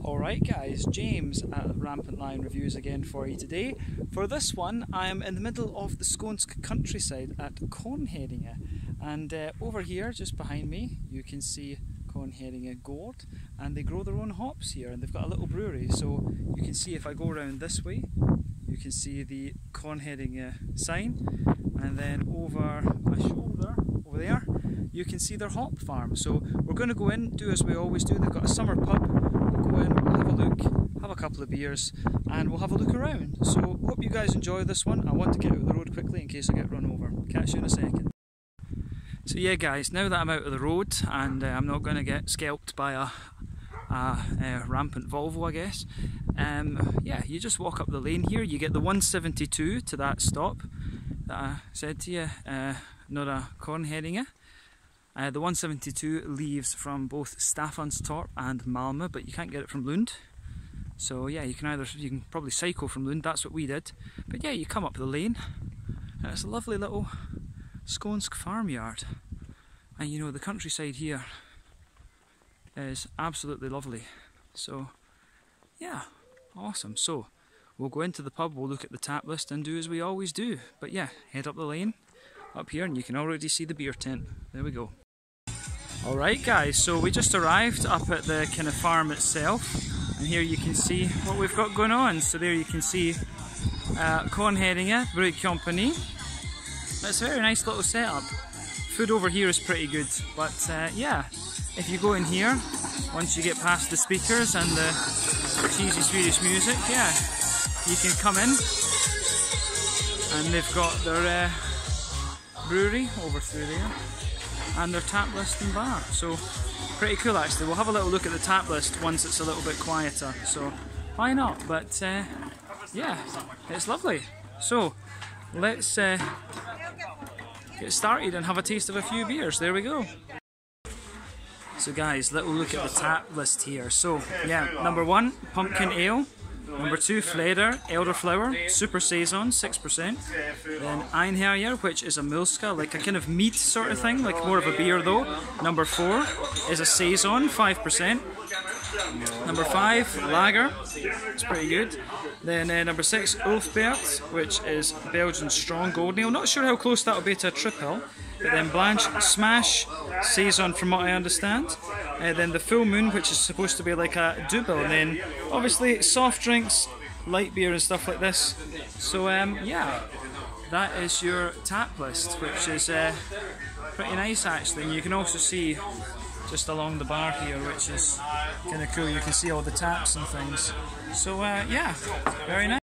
Alright guys, James at RampantLionReviews again for you today. For this one, I am in the middle of the Skånsk countryside at Kornheddinge, and over here, just behind me, you can see Kornheddinge Gård, and they grow their own hops here, and they've got a little brewery. So you can see, if I go around this way, you can see the Kornheddinge sign, and then over my shoulder, over there, you can see their hop farm. So we're going to go in, do as we always do. They've got a summer pub. We'll go in, we'll have a look, have a couple of beers, and we'll have a look around. So hope you guys enjoy this one. I want to get out of the road quickly in case I get run over. Catch you in a second. So yeah guys, now that I'm out of the road and I'm not going to get scalped by a rampant Volvo, I guess, yeah, you just walk up the lane here. You get the 172 to that stop that I said to you, Norra Kornheddinge. The 172 leaves from both Staffanstorp and Malmö, but you can't get it from Lund. So yeah, you can probably cycle from Lund. That's what we did. But yeah, you come up the lane, and it's a lovely little Skånsk farmyard. And you know, the countryside here is absolutely lovely. So yeah, awesome. So we'll go into the pub, we'll look at the tap list and do as we always do. But yeah, head up the lane up here and you can already see the beer tent. There we go. Alright guys, so we just arrived up at the kind of farm itself, and here you can see what we've got going on. So there you can see Kornheddinge BryggeriKompani. It's a very nice little setup. Food over here is pretty good, but yeah, if you go in here, once you get past the speakers and the cheesy Swedish music, yeah, you can come in, and they've got their brewery over through there, and their tap list and bar. So pretty cool actually. We'll have a little look at the tap list once it's a little bit quieter, so why not? But yeah, it's lovely. So let's get started and have a taste of a few beers. There we go. So guys, little look at the tap list here. So yeah, number 1, pumpkin ale. Number 2, Fleder, elderflower, super saison, 6%. Then Einherjar, which is a Mulska, like a kind of meat sort of thing, like more of a beer though. Number 4 is a saison, 5%. Number 5, lager, it's pretty good. Then number 6, Oathbert, which is Belgian strong golden ale. Not sure how close that will be to a triple. But then Blanche, smash, saison from what I understand. Then the full moon, which is supposed to be like a double, and then obviously soft drinks, light beer and stuff like this. So yeah, that is your tap list, which is pretty nice actually. And you can also see just along the bar here, which is kind of cool. You can see all the taps and things. So yeah, very nice.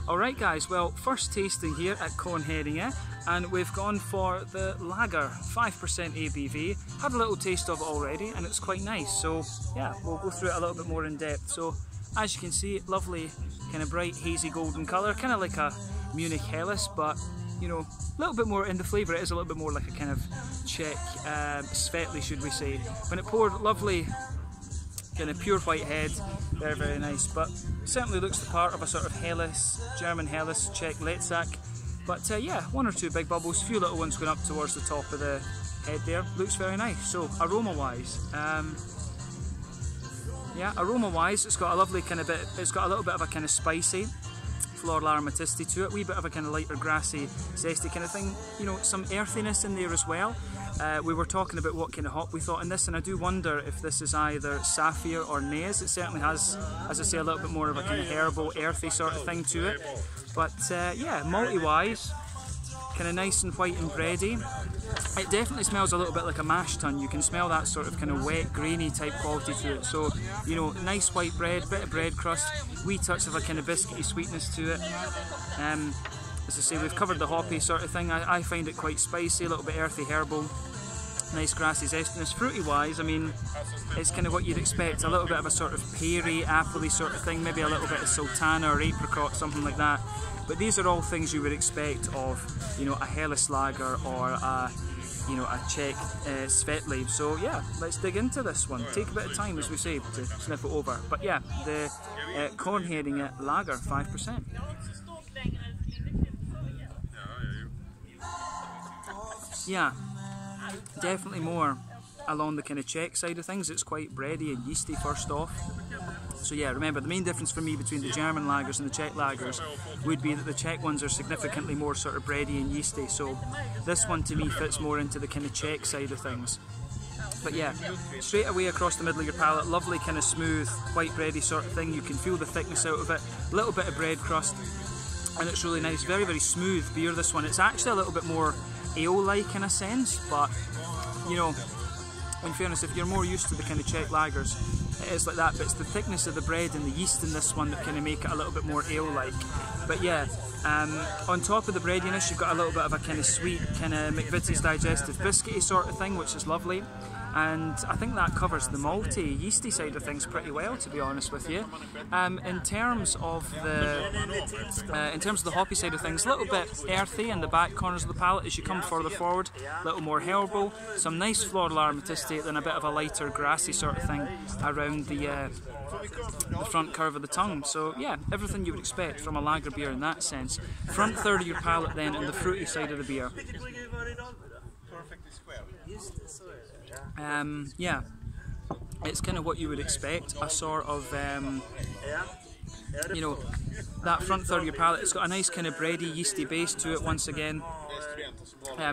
Alright guys, well, first tasting here at Kornheddinge, and we've gone for the lager, 5% ABV. Had a little taste of it already and it's quite nice, so yeah, we'll go through it a little bit more in depth. So as you can see, lovely kind of bright hazy golden colour, kind of like a Munich Helles, but you know, a little bit more in the flavour. It is a little bit more like a kind of Czech Svetli, should we say. When it poured, lovely kind of pure white head, very very nice, but certainly looks the part of a sort of Helles, German Helles, Czech Letzak. But yeah, 1 or 2 big bubbles, a few little ones going up towards the top of the head there. Looks very nice. So aroma wise, yeah, aroma wise, it's got a lovely kind of bit, it's got a little bit of a kind of spicy floral aromaticity to it, a wee bit of a kind of lighter grassy zesty kind of thing, you know, some earthiness in there as well. We were talking about what kind of hop we thought in this, and I do wonder if this is either Saphir or Nez. It certainly has, as I say, a little bit more of a kind of herbal, earthy sort of thing to it. But yeah, malty wise, kind of nice and white and bready. It definitely smells a little bit like a mash tun. You can smell that sort of kind of wet, grainy type quality to it. So, you know, nice white bread, bit of bread crust, wee touch of a kind of biscuity sweetness to it. As I say, we've covered the hoppy sort of thing. I find it quite spicy, a little bit earthy, herbal, nice grassy zestiness. Fruity wise, I mean, it's kind of what you'd expect, a little bit of a sort of peary, appley sort of thing, maybe a little bit of sultana or apricot, something like that. But these are all things you would expect of, you know, a Helles lager or a, you know, a Czech Svetli. So yeah, let's dig into this one. Take a bit of time, as we say, to sniff it over. But yeah, the Kornheddinge lager, 5%. Yeah, definitely more along the kind of Czech side of things. It's quite bready and yeasty first off. So yeah, remember, the main difference for me between the German lagers and the Czech lagers would be that the Czech ones are significantly more sort of bready and yeasty, so this one to me fits more into the kind of Czech side of things. But yeah, straight away across the middle of your palate, lovely kind of smooth, white bready sort of thing. You can feel the thickness out of it, a little bit of bread crust, and it's really nice. Very, very smooth beer, this one. It's actually a little bit more ale-like in a sense, but you know, in fairness, if you're more used to the kind of Czech lagers, it is like that, but it's the thickness of the bread and the yeast in this one that kind of make it a little bit more ale-like. But yeah, on top of the breadiness, you've got a little bit of a kind of sweet, kind of McVitie's digestive biscuity sort of thing, which is lovely. And I think that covers the malty, yeasty side of things pretty well, to be honest with you. In terms of the hoppy side of things, a little bit earthy in the back corners of the palate as you come further forward, a little more herbal, some nice floral aromaticity, then a bit of a lighter grassy sort of thing around the front curve of the tongue. So yeah, everything you would expect from a lager beer in that sense. Front third of your palate then, and the fruity side of the beer. Yeah, it's kind of what you would expect, a sort of, you know, that front third of your palate, it's got a nice kind of bready, yeasty base to it once again.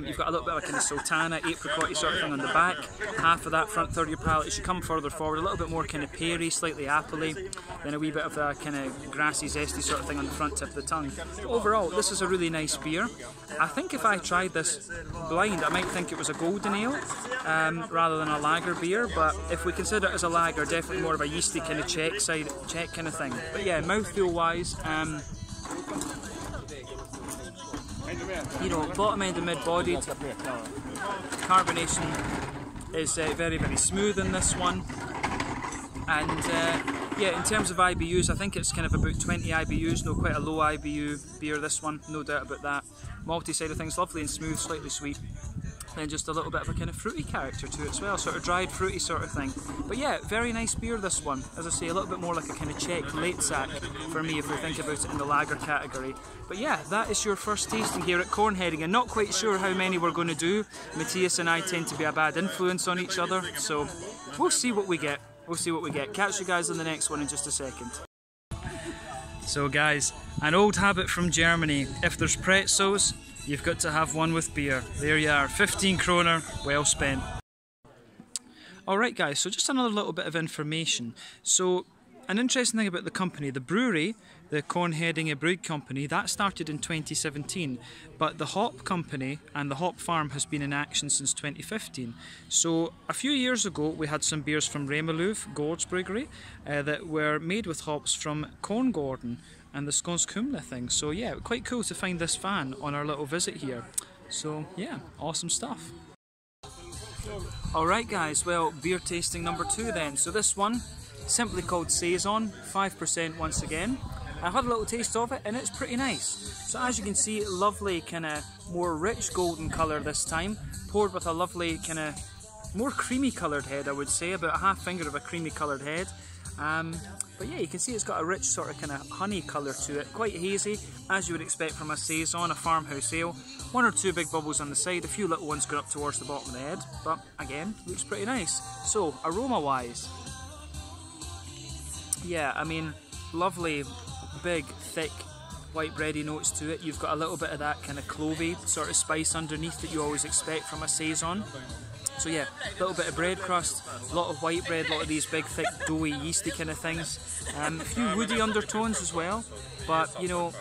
You've got a little bit of a kind of sultana, apricot sort of thing on the back, half of that front third of your palate. As you come further forward, a little bit more kind of peary, slightly appley, then a wee bit of that kind of grassy, zesty sort of thing on the front tip of the tongue. Overall, this is a really nice beer. I think if I tried this blind, I might think it was a golden ale rather than a lager beer, but if we consider it as a lager, definitely more of a yeasty kind of Czech kind of thing. But yeah, mouthfeel wise, you know, bottom end and mid-bodied. Carbonation is very, very smooth in this one. And yeah, in terms of IBUs, I think it's kind of about 20 IBUs, no, quite a low IBU beer, this one, no doubt about that. Malty side of things, lovely and smooth, slightly sweet. Then just a little bit of a kind of fruity character to it as well, sort of dried fruity sort of thing. But yeah, very nice beer, this one. As I say, a little bit more like a kind of Czech late sack for me if we think about it in the lager category. But yeah, that is your first tasting here at Kornheddinge. Not quite sure how many we're going to do. Matthias and I tend to be a bad influence on each other, so we'll see what we get. We'll see what we get. Catch you guys in the next one in just a second. So guys, an old habit from Germany. If there's pretzels, you've got to have one with beer. There you are, 15 kroner, well spent. Alright guys, so just another little bit of information. So, an interesting thing about the company, the brewery, the Kornheddinge BryggeriKompani, that started in 2017, but the hop company and the hop farm has been in action since 2015. So a few years ago we had some beers from Gårdens Brewery that were made with hops from Korngården and the Skånens Humle thing. So yeah, quite cool to find this fan on our little visit here. So yeah, awesome stuff. Alright guys, well, beer tasting number 2 then. So this one, simply called Saison, 5% once again. I had a little taste of it and it's pretty nice. So as you can see, lovely kind of more rich golden colour this time, poured with a lovely kind of more creamy coloured head, I would say, about a half finger of a creamy coloured head. But yeah, you can see it's got a rich sort of kind of honey colour to it, quite hazy, as you would expect from a Saison, a farmhouse ale. 1 or 2 big bubbles on the side, a few little ones going up towards the bottom of the head, but again, looks pretty nice. So, aroma wise, yeah, I mean, lovely, big, thick, white bready notes to it. You've got a little bit of that kind of clovey sort of spice underneath that you always expect from a Saison. So yeah, a little bit of bread crust, a lot of white bread, a lot of these big, thick, doughy, yeasty kind of things. A few woody undertones as well, but you know,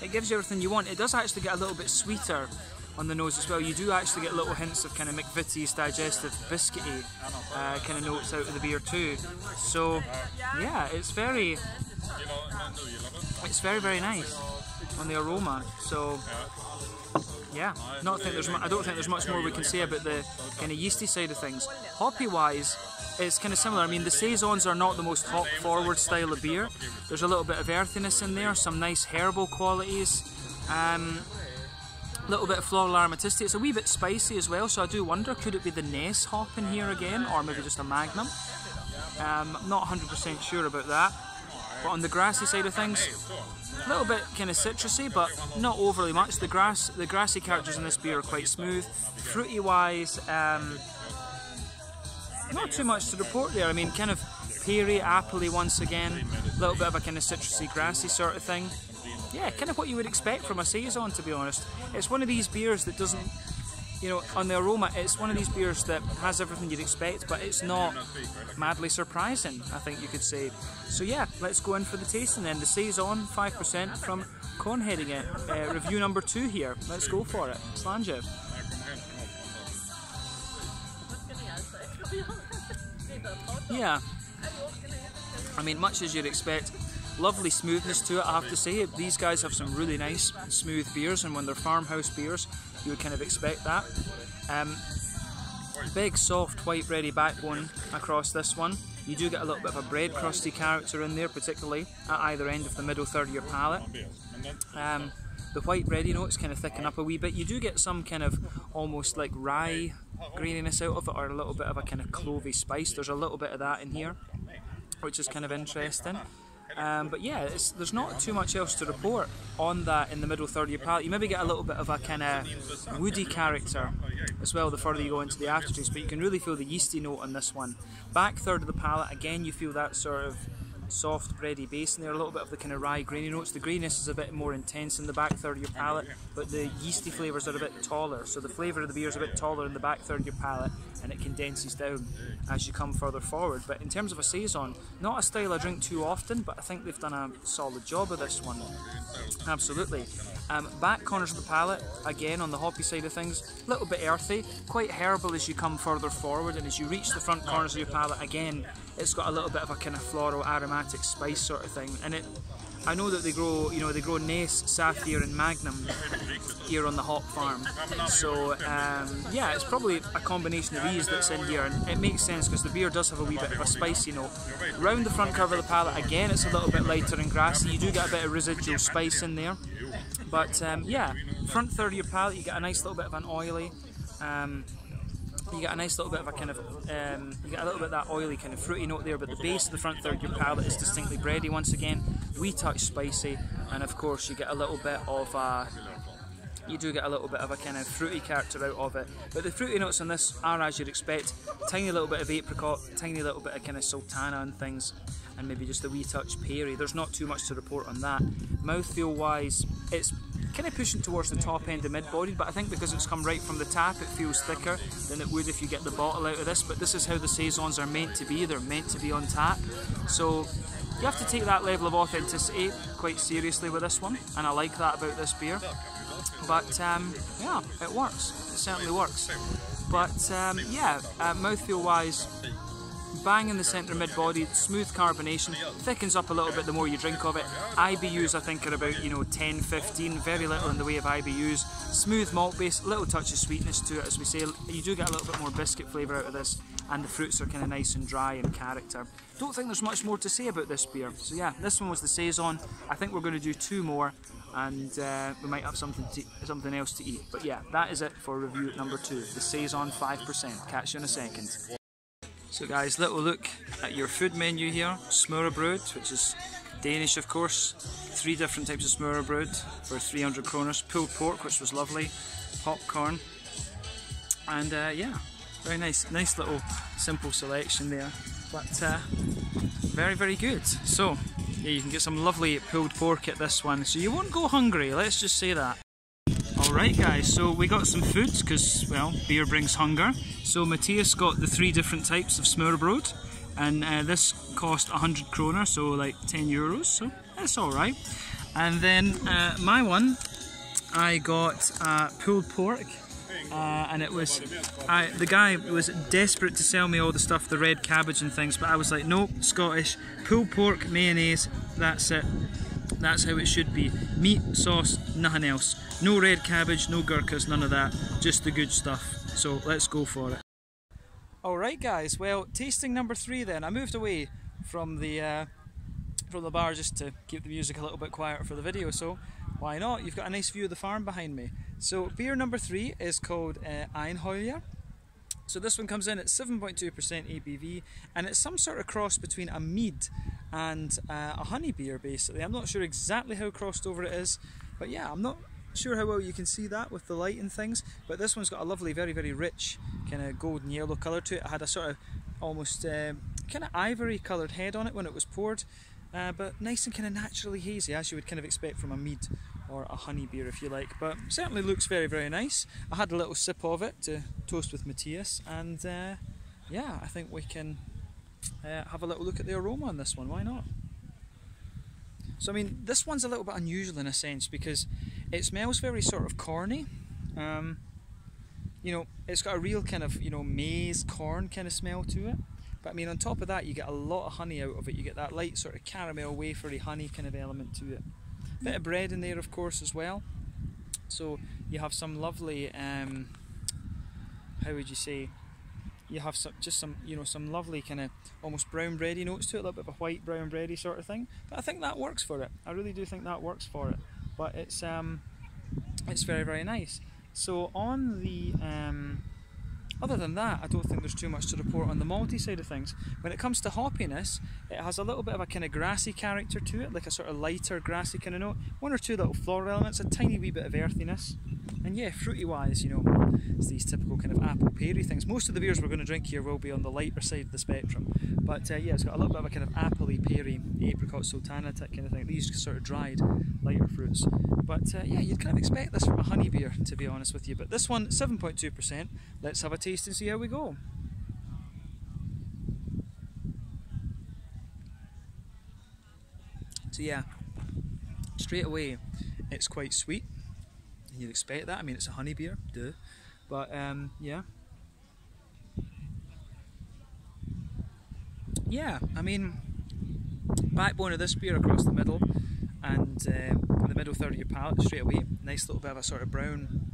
it gives you everything you want. It does actually get a little bit sweeter on the nose as well. You do actually get little hints of kind of McVitie's digestive biscuity kind of notes out of the beer too. So yeah, it's very, very nice on the aroma. So yeah, I don't think there's much more we can say about the kind of yeasty side of things. Hoppy wise, it's kind of similar. I mean, the Saisons are not the most hop forward style of beer. There's a little bit of earthiness in there, some nice herbal qualities, a little bit of floral aromaticity. It's a wee bit spicy as well, so I do wonder, could it be the Ness hop in here again, or maybe just a Magnum? I'm not 100% sure about that. But on the grassy side of things, a little bit kind of citrusy, but not overly much. The grassy characters in this beer are quite smooth. Fruity wise, not too much to report there. I mean, kind of peary, appley once again, a little bit of a kind of citrusy, grassy sort of thing. Yeah, kind of what you would expect from a saison, to be honest. It's one of these beers that doesn't, you know, on the aroma, it's one of these beers that has everything you'd expect, but it's not madly surprising, I think you could say. So yeah, let's go in for the tasting then. The saison, 5% from Kornheddinge, review number 2 here. Let's go for it. Slange. Yeah, I mean, much as you'd expect. Lovely smoothness to it, I have to say. These guys have some really nice smooth beers, and when they're farmhouse beers you would kind of expect that. Big soft white bready backbone across this one. You do get a little bit of a bread crusty character in there, particularly at either end of the middle third of your palate. The white bready notes kind of thicken up a wee bit. You do get some kind of almost like rye graininess out of it, or a little bit of a kind of clovey spice. There's a little bit of that in here, which is kind of interesting. But yeah, there's not too much else to report on that in the middle third of your palate. You maybe get a little bit of a kind of woody character as well the further you go into the aftertaste, but you can really feel the yeasty note on this one. Back third of the palate, again you feel that sort of soft bready base in there, a little bit of the kind of rye grainy notes. The graininess is a bit more intense in the back third of your palate, but the yeasty flavours are a bit taller, so the flavour of the beer is a bit taller in the back third of your palate, and it condenses down as you come further forward. But in terms of a saison, not a style I drink too often, but I think they've done a solid job of this one. Absolutely. Back corners of the palate, again on the hoppy side of things, a little bit earthy, quite herbal as you come further forward, and as you reach the front corners of your palate, again it's got a little bit of a kind of floral aromatic spice sort of thing. And I know that they grow, you know, they grow Nace, Sapphire and Magnum here on the hop farm. So yeah, it's probably a combination of these that's in here, and it makes sense because the beer does have a wee bit of a spicy note. Round the front curve of the palate, again it's a little bit lighter and grassy. You do get a bit of residual spice in there. But yeah, front third of your palate, you get a nice little bit of an oily, you get a nice little bit of a kind of, you get a little bit of that oily kind of fruity note there, but the base of the front third of your palate is distinctly bready once again, wee touch spicy, and of course you get a little bit of a, you do get a little bit of a kind of fruity character out of it. But the fruity notes on this are as you'd expect, tiny little bit of apricot, tiny little bit of kind of sultana and things, and maybe just a wee touch peary. There's not too much to report on that. Mouthfeel wise, it's kind of pushing towards the top end of mid-bodied, but I think because it's come right from the tap it feels thicker than it would if you get the bottle out of this. But this is how the saisons are meant to be, they're meant to be on tap, so you have to take that level of authenticity quite seriously with this one, and I like that about this beer. But yeah, it works, it certainly works. But yeah, mouthfeel wise, bang in the centre mid-bodied, smooth carbonation, thickens up a little bit the more you drink of it. IBUs I think are about, you know, 10, 15, very little in the way of IBUs. Smooth malt base, a little touch of sweetness to it, as we say. You do get a little bit more biscuit flavour out of this, and the fruits are kind of nice and dry in character. Don't think there's much more to say about this beer. So yeah, this one was the saison. I think we're going to do 2 more, and we might have something else to eat. But yeah, that is it for review number 2, the saison 5%. Catch you in a second. So guys, little look at your food menu here. Smørrebrød, which is Danish of course. 3 different types of smørrebrød for 300 kroners. Pulled pork, which was lovely. Popcorn. And yeah, very nice little simple selection there. But very, very good. So yeah, you can get some lovely pulled pork at this one. So you won't go hungry, let's just say that. Alright guys, so we got some food because, well, beer brings hunger. So Matthias got the 3 different types of smørrebrød, and this cost 100 kroner, so like 10 euros, so that's alright. And then my one, I got pulled pork, and it was, the guy was desperate to sell me all the stuff, the red cabbage and things, but I was like, nope, Scottish, pulled pork, mayonnaise, that's it. That's how it should be. Meat, sauce, nothing else. No red cabbage, no gherkins, none of that. Just the good stuff. So let's go for it. Alright guys, well, tasting number 3 then. I moved away from the bar just to keep the music a little bit quieter for the video, so why not? You've got a nice view of the farm behind me. So beer number 3 is called Hoya. So this one comes in at 7.2% ABV, and it's some sort of cross between a mead and a honey beer basically. I'm not sure exactly how crossed over it is, but yeah, I'm not sure how well you can see that with the light and things, but this one's got a lovely, very, very rich kind of golden yellow colour to it. It had a sort of almost kind of ivory coloured head on it when it was poured, but nice and kind of naturally hazy, as you would kind of expect from a mead or a honey beer if you like, but certainly looks very, very nice. I had a little sip of it to toast with Matthias, and yeah, I think we can have a little look at the aroma on this one, why not? So I mean, this one's a little bit unusual in a sense because it smells very sort of corny. You know, it's got a real kind of, you know, maize, corn kind of smell to it. But I mean, on top of that, you get a lot of honey out of it. You get that light sort of caramel, wafery honey kind of element to it. Bit of bread in there, of course, as well. So you have some lovely, how would you say? You have some, you know, some lovely kind of almost brown bready notes to it, a little bit of a white brown bready sort of thing. But I think that works for it. I really do think that works for it. But it's very, very nice. So on the other than that, I don't think there's too much to report on the malty side of things. When it comes to hoppiness, it has a little bit of a kind of grassy character to it, like a sort of lighter grassy kind of note. One or two little floral elements, a tiny wee bit of earthiness. And yeah, fruity wise, you know, it's these typical kind of apple peary things. Most of the beers we're going to drink here will be on the lighter side of the spectrum. But yeah, it's got a little bit of a kind of appley, peary, apricot, sultana type kind of thing. These sort of dried, lighter fruits. But yeah, you'd kind of expect this from a honey beer, to be honest with you. But this one, 7.2%. Let's have a taste and see how we go. So yeah, straight away, it's quite sweet. You'd expect that. I mean, it's a honey beer, duh. But yeah. Yeah, I mean, backbone of this beer across the middle, and in the middle third of your palate, straight away, nice little bit of a sort of brown,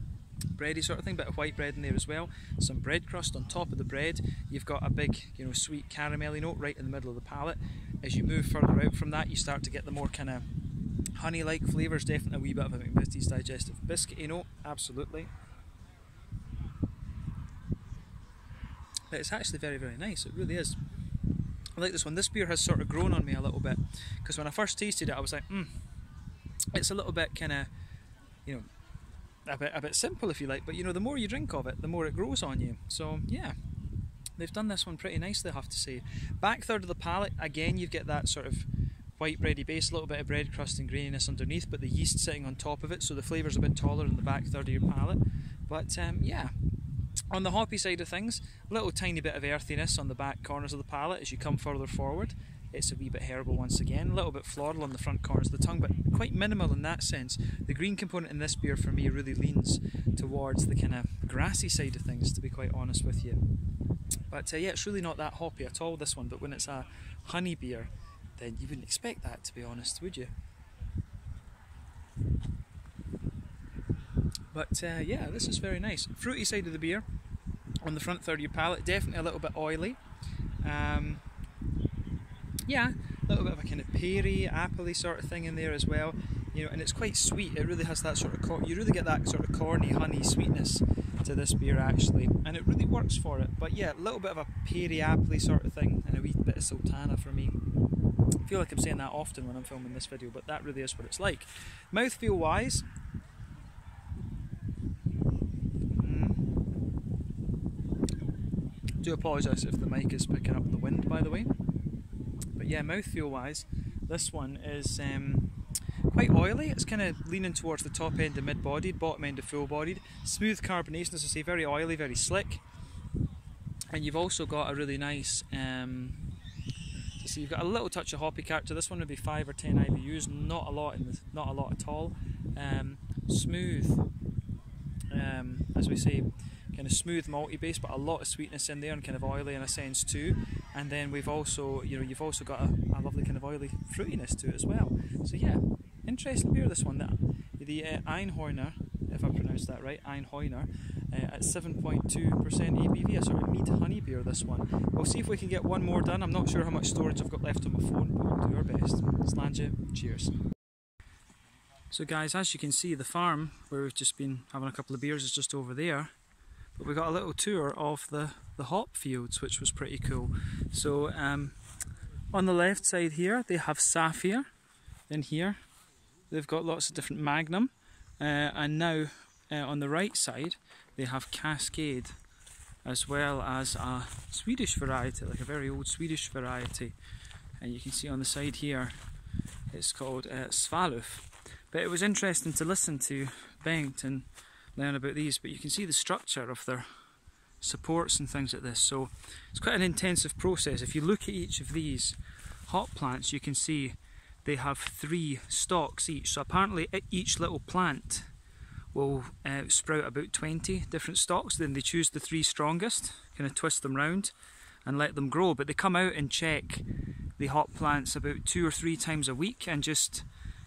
bready sort of thing, bit of white bread in there as well. Some bread crust on top of the bread. You've got a big, you know, sweet caramelly note right in the middle of the palate. As you move further out from that, you start to get the more kind of honey-like flavours, definitely a wee bit of a McVitie's digestive biscuity note, absolutely. But it's actually very, very nice, it really is. I like this one. This beer has sort of grown on me a little bit, because when I first tasted it I was like, it's a little bit kind of, you know, a bit simple if you like, but you know, the more you drink of it, the more it grows on you. So yeah, they've done this one pretty nicely, I have to say. Back third of the palate, again, you get that sort of white bready base, a little bit of bread crust and graininess underneath, but the yeast sitting on top of it, so the flavour's a bit taller in the back third of your palate. But yeah, on the hoppy side of things, a little tiny bit of earthiness on the back corners of the palate as you come further forward. It's a wee bit herbal once again, a little bit floral on the front corners of the tongue, but quite minimal in that sense. The green component in this beer for me really leans towards the kind of grassy side of things, to be quite honest with you. But yeah, it's really not that hoppy at all, this one, but when it's a honey beer, then you wouldn't expect that, to be honest, would you? But yeah, this is very nice. Fruity side of the beer on the front third of your palate, definitely a little bit oily. Yeah, a little bit of a kind of peary, appley sort of thing in there as well. You know, and it's quite sweet. It really has that sort of you really get that sort of corny honey sweetness to this beer actually, and it really works for it. But yeah, a little bit of a peary, appley sort of thing, and a wee bit of sultana for me. I feel like I'm saying that often when I'm filming this video, but that really is what it's like. Mouthfeel wise, I do apologise if the mic is picking up the wind, by the way. But yeah, mouthfeel wise, this one is quite oily. It's kind of leaning towards the top end of mid-bodied, bottom end of full-bodied. Smooth carbonation, as I say, very oily, very slick. And you've also got a really nice, so you've got a little touch of hoppy character. This one would be 5 or 10 IBUs, not a lot at all. Smooth, as we say, kind of smooth malty base, but a lot of sweetness in there and kind of oily in a sense too. And then we've also, you know, you've also got a lovely kind of oily fruitiness to it as well. So yeah, interesting beer, this one. The Einhorner, if I pronounced that right, Einhorner, at 7.2% ABV, a sort of mead honey beer, this one. We'll see if we can get one more done. I'm not sure how much storage I've got left on my phone, but we'll do our best. Slange, cheers. So guys, as you can see, the farm where we've just been having a couple of beers is just over there. But we got a little tour of the hop fields, which was pretty cool. So on the left side here, they have Sapphire. In here, they've got lots of different Magnum. And now on the right side, they have Cascade. as well as a Swedish variety, like a very old Swedish variety. And you can see on the side here, it's called Svalöf. But it was interesting to listen to Bengt and learn about these, but you can see the structure of their supports and things like this. So it's quite an intensive process. If you look at each of these hop plants, you can see they have 3 stalks each. So apparently each little plant will sprout about 20 different stalks. Then they choose the 3 strongest, kind of twist them round and let them grow. But they come out and check the hop plants about 2 or 3 times a week and just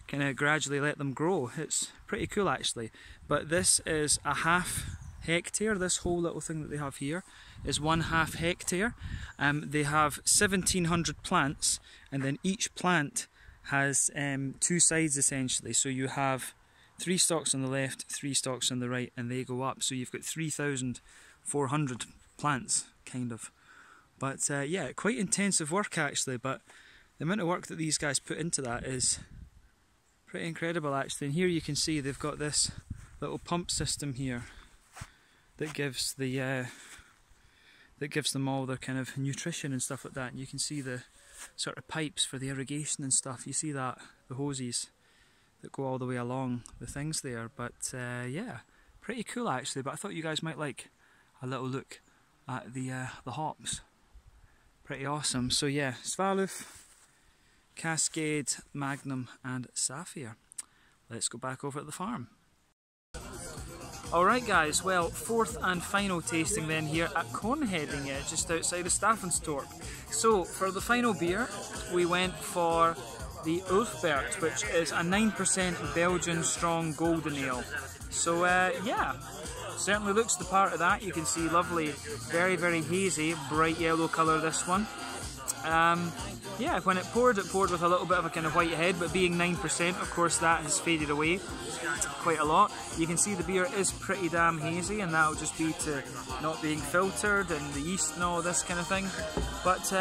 kind of gradually let them grow. It's pretty cool actually. But this is a ½ hectare. This whole little thing that they have here is 1/2 hectare. They have 1,700 plants, and then each plant has 2 sides essentially. So you have 3 stalks on the left, 3 stalks on the right, and they go up. So you've got 3,400 plants, kind of. But yeah, quite intensive work actually, but the amount of work that these guys put into that is pretty incredible actually. And here you can see they've got this little pump system here that gives them all their kind of nutrition and stuff like that. And you can see the sort of pipes for the irrigation and stuff. You see that, the hoses that go all the way along the things there. But yeah, pretty cool actually. But I thought you guys might like a little look at the hops. Pretty awesome. So yeah, Svalöf, Cascade, Magnum and Sapphire. Let's go back over at the farm. Alright guys, well, 4th and final tasting then here at Kornheddinge, just outside of Staffanstorp. So for the final beer, we went for the Oathbert, which is a 9% Belgian strong golden ale. So yeah, certainly looks the part of that. You can see lovely, very, very hazy, bright yellow colour this one. Yeah, when it poured with a little bit of a kind of white head, but being 9%, of course that has faded away quite a lot. You can see the beer is pretty damn hazy, and that'll just be to not being filtered and the yeast and all this kind of thing. But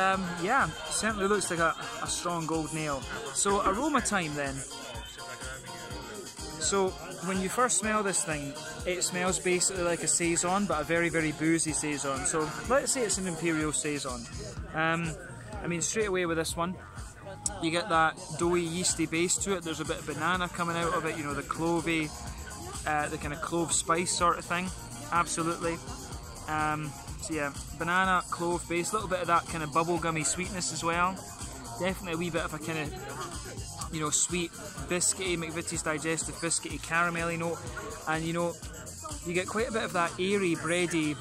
yeah, certainly looks like a strong golden ale. So aroma time then. So when you first smell this thing, it smells basically like a saison, but a very, very boozy saison. So let's say it's an imperial saison. I mean, straight away with this one, you get that doughy, yeasty base to it. There's a bit of banana coming out of it, you know, the clovey, the kind of clove spice sort of thing. Absolutely. So yeah, banana, clove base, a little bit of that kind of bubblegummy sweetness as well. Definitely a wee bit of a kind of, you know, sweet, biscuity, McVitie's digestive biscuity, caramelly note. And you know, you get quite a bit of that airy, bready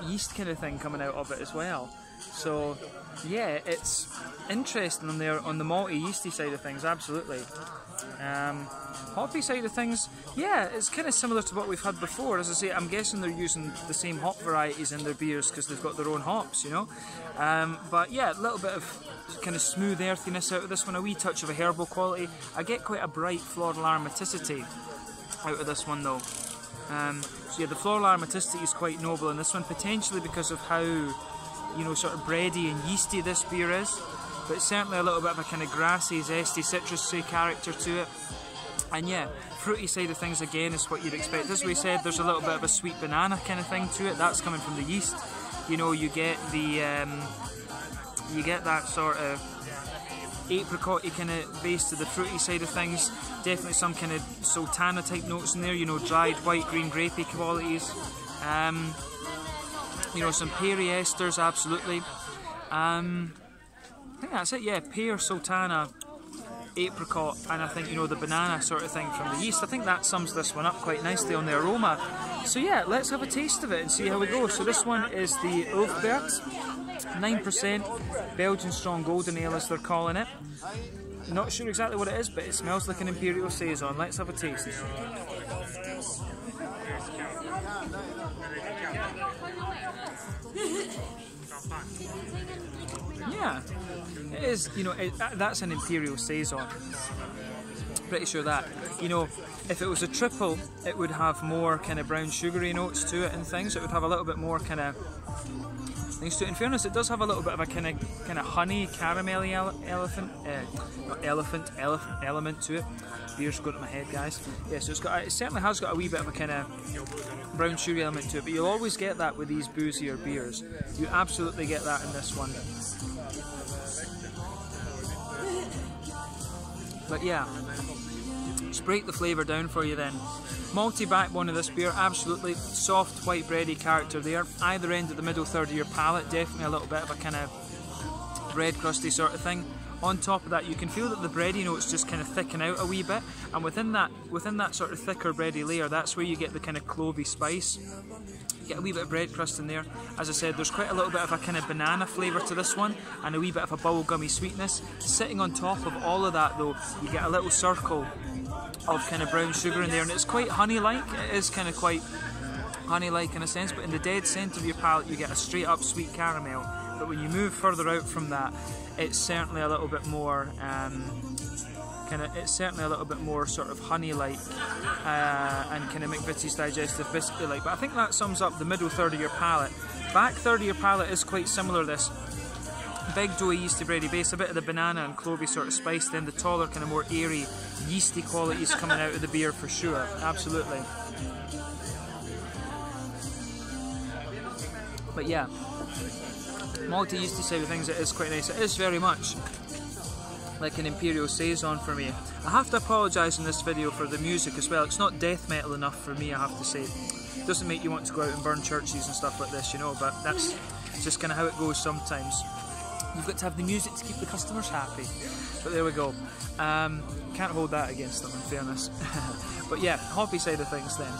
yeast kind of thing coming out of it as well. So yeah, it's interesting on there on the malty yeasty side of things, absolutely. Hoppy side of things, yeah, it's kind of similar to what we've had before. As I say, I'm guessing they're using the same hop varieties in their beers because they've got their own hops, you know. But yeah, a little bit of kind of smooth earthiness out of this one, a wee touch of a herbal quality. I get quite a bright floral aromaticity out of this one though. So yeah, the floral aromaticity is quite noble in this one, potentially because of how, you know, sort of bready and yeasty this beer is, but certainly a little bit of a kind of grassy, zesty, citrusy character to it. And yeah, fruity side of things again is what you'd expect. As we said, there's a little bit of a sweet banana kind of thing to it. That's coming from the yeast. You know, you get the you get that sort of apricot-y kind of base to the fruity side of things. Definitely some kind of sultana type notes in there. You know, dried white, green, grapey qualities. You know, some peary esters, absolutely. I think that's it, yeah, pear, sultana, apricot, and I think, you know, the banana sort of thing from the yeast. I think that sums this one up quite nicely on the aroma. So yeah, let's have a taste of it and see how we go. So this one is the Oathbert, 9% Belgian strong golden ale as they're calling it. Not sure exactly what it is, but it smells like an imperial saison. Let's have a taste. Yeah, it is, you know, that's an imperial saison. Pretty sure that, you know, if it was a triple, it would have more kind of brown sugary notes to it and things. It would have a little bit more kind of nice to it. In fairness, it does have a little bit of a kind of honey caramelly element to it. Beer's going to my head, guys. Yeah, so it certainly has got a wee bit of a kind of brown sugary element to it, but you'll always get that with these boozier beers. You absolutely get that in this one. But yeah, let's break the flavour down for you then. Malty backbone of this beer, absolutely soft white bready character there. Either end of the middle third of your palate, definitely a little bit of a kind of bread crusty sort of thing. On top of that, you can feel that the bready notes just kind of thicken out a wee bit, and within that sort of thicker bready layer, that's where you get the kind of clovey spice. You get a wee bit of bread crust in there. As I said, there's quite a little bit of a kind of banana flavour to this one, and a wee bit of a bubblegummy sweetness. Sitting on top of all of that though, you get a little circle of kind of brown sugar in there, and it's quite honey-like. It is kind of quite honey-like in a sense, but in the dead centre of your palate you get a straight up sweet caramel. But when you move further out from that, it's certainly a little bit more sort of honey-like and kind of McVitie's digestive biscuit-like. But I think that sums up the middle third of your palate. Back third of your palate is quite similar. This big doughy yeasty bready base, a bit of the banana and clovey sort of spice, then the taller kind of more airy yeasty qualities coming out of the beer for sure, absolutely. But yeah, malty yeasty side of things, it is quite nice. It is very much like an Imperial Saison for me. I have to apologise in this video for the music as well. It's not death metal enough for me, I have to say. It doesn't make you want to go out and burn churches and stuff like this, you know, but that's just kind of how it goes sometimes. You've got to have the music to keep the customers happy. But there we go. Can't hold that against them, in fairness. But yeah, hoppy side of things then.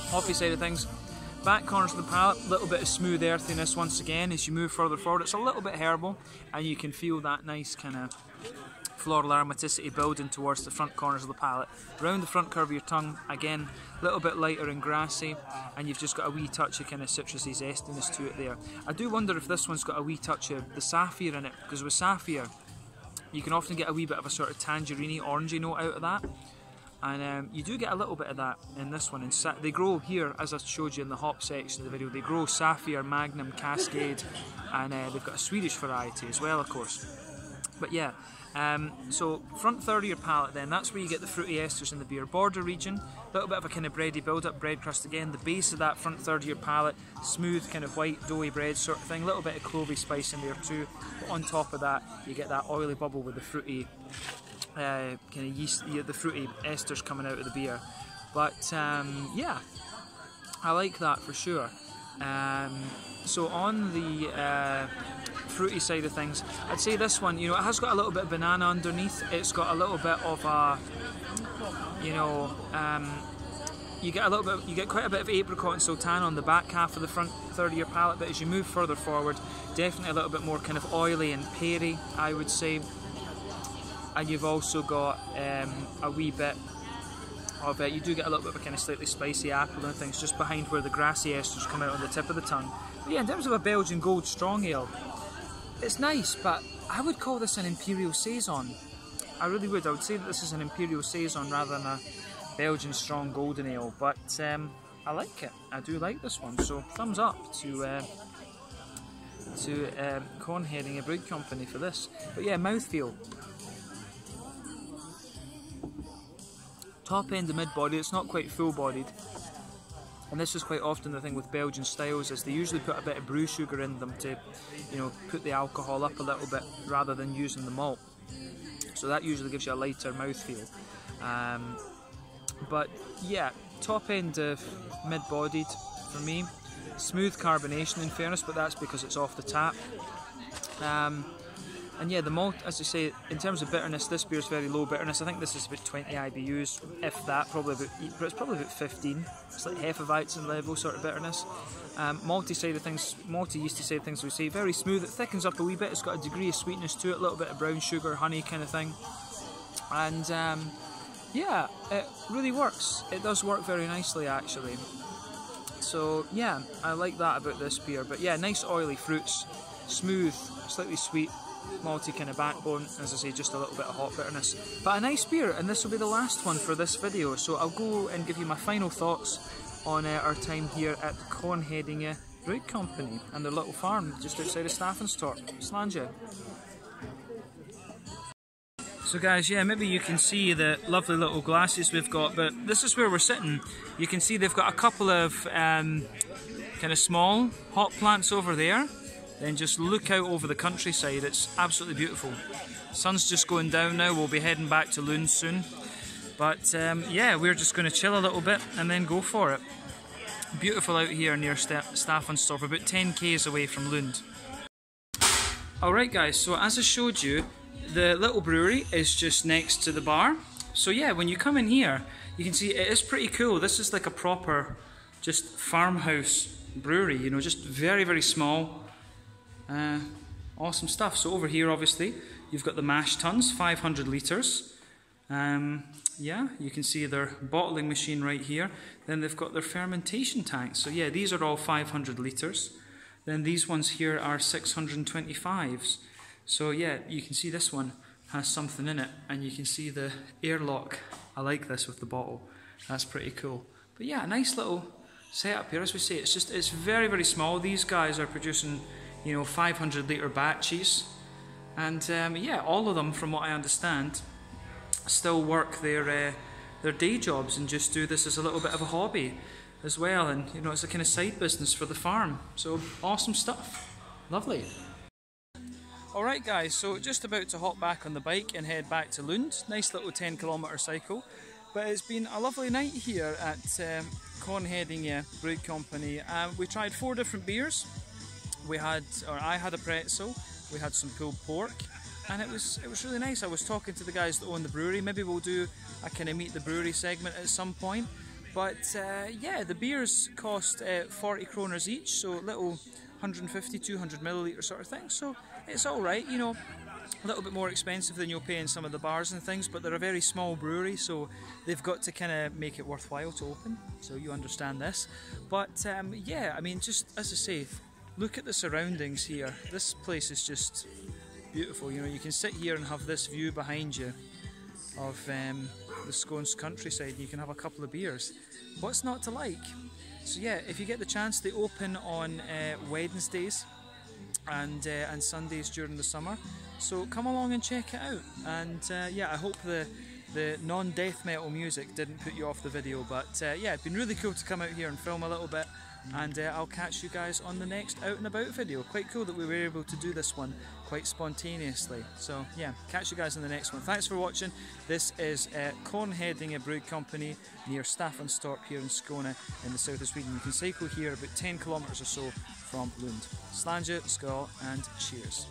Hoppy side of things. Back corners of the palate, a little bit of smooth earthiness once again as you move further forward. It's a little bit herbal, and you can feel that nice kind of floral aromaticity building towards the front corners of the palate. Round the front curve of your tongue, again, a little bit lighter and grassy, and you've just got a wee touch of kind of citrusy zestiness to it there. I do wonder if this one's got a wee touch of the sapphire in it, because with sapphire, you can often get a wee bit of a sort of tangerine-y, orangey note out of that. And you do get a little bit of that in this one. They grow here, as I showed you in the hop section of the video, they grow Sapphire, Magnum, Cascade, and they've got a Swedish variety as well, of course. But yeah, so front third of your palate then, that's where you get the fruity esters in the beer. Border region, a little bit of a kind of bready build-up, bread crust again. The base of that front third of your palate, smooth kind of white doughy bread sort of thing, a little bit of clovey spice in there too. But on top of that, you get that oily bubble with the fruity kind of yeast, the fruity esters coming out of the beer. But yeah, I like that for sure. So on the fruity side of things, I'd say this one, you know, it has got a little bit of banana underneath. It's got a little bit of a, you know, you get quite a bit of apricot and sultana on the back half of the front third of your palate. But as you move further forward, definitely a little bit more kind of oily and peary, I would say. And you've also got a wee bit of it. You do get a little bit of a kind of slightly spicy apple and things just behind where the grassy esters come out on the tip of the tongue. But yeah, in terms of a Belgian Gold Strong Ale, it's nice, but I would call this an Imperial Saison. I really would. I would say that this is an Imperial Saison rather than a Belgian Strong Golden Ale. But I like it. I do like this one. So thumbs up to Kornheddinge BryggeriKompani for this. But yeah, mouthfeel. Top end of mid-body, it's not quite full-bodied. And this is quite often the thing with Belgian styles, is they usually put a bit of brew sugar in them to, you know, put the alcohol up a little bit rather than using the malt. So that usually gives you a lighter mouthfeel. But yeah, top end of mid-bodied for me. Smooth carbonation in fairness, but that's because it's off the tap. And yeah, the malt, as I say, in terms of bitterness, this beer is very low bitterness. I think this is about 20 IBUs, if that, it's probably about 15. It's like half of Weizen level sort of bitterness. Malty side of things, malty yeasty side of things, we say, very smooth. It thickens up a wee bit. It's got a degree of sweetness to it, a little bit of brown sugar, honey kind of thing. And yeah, it really works. It does work very nicely, actually. So yeah, I like that about this beer. But yeah, nice oily fruits, smooth, slightly sweet. malty kind of backbone, as I say, just a little bit of hop bitterness. But a nice beer, and this will be the last one for this video, so I'll go and give you my final thoughts on our time here at Kornheddinge BryggeriKompani and their little farm just outside of Staffanstorp, Slange. So guys, yeah, maybe you can see the lovely little glasses we've got, but this is where we're sitting. You can see they've got a couple of kind of small hop plants over there. Then just look out over the countryside, it's absolutely beautiful. Sun's just going down now, we'll be heading back to Lund soon. But yeah, we're just going to chill a little bit and then go for it. Beautiful out here near Staffanstorp, about 10 k's away from Lund. Alright guys, so as I showed you, the little brewery is just next to the bar. So yeah, when you come in here, you can see it is pretty cool. This is like a proper, just farmhouse brewery, you know, just very, very small. Awesome stuff. So over here, obviously, you've got the mash tuns, 500 litres. Yeah, you can see their bottling machine right here. Then they've got their fermentation tanks. So yeah, these are all 500 litres. Then these ones here are 625s. So yeah, you can see this one has something in it, and you can see the airlock. I like this with the bottle. That's pretty cool. But yeah, a nice little setup here. As we say, it's very, very small. These guys are producing, you know, 500 litre batches, and yeah, all of them, from what I understand, still work their day jobs and just do this as a little bit of a hobby as well, and you know, it's a kind of side business for the farm. So awesome stuff, lovely. Alright guys, so just about to hop back on the bike and head back to Lund. Nice little 10km cycle, but it's been a lovely night here at Kornheddinge BryggeriKompani. We tried 4 different beers. I had a pretzel, we had some pulled pork, and it was really nice. I was talking to the guys that own the brewery. Maybe we'll do a kind of meet the brewery segment at some point. But yeah, the beers cost 40 kroners each, so little 150, 200 milliliter sort of thing. So it's all right, you know, a little bit more expensive than you'll pay in some of the bars and things, but they're a very small brewery, so they've got to kind of make it worthwhile to open. So you understand this. But yeah, I mean, just as I say, look at the surroundings here. This place is just beautiful. You know, you can sit here and have this view behind you of the Skåne's countryside. You can have a couple of beers. What's not to like? So yeah, if you get the chance, they open on Wednesdays and Sundays during the summer. So come along and check it out. And yeah, I hope the non-death metal music didn't put you off the video. But yeah, it's been really cool to come out here and film a little bit. And I'll catch you guys on the next out and about video. Quite cool that we were able to do this one quite spontaneously. So yeah, catch you guys in the next one. Thanks for watching. This is Kornheddinge BryggeriKompani near Staffanstorp here in Skåne in the south of Sweden. You can cycle here about 10 kilometers or so from Lund. Slange, skål, and cheers.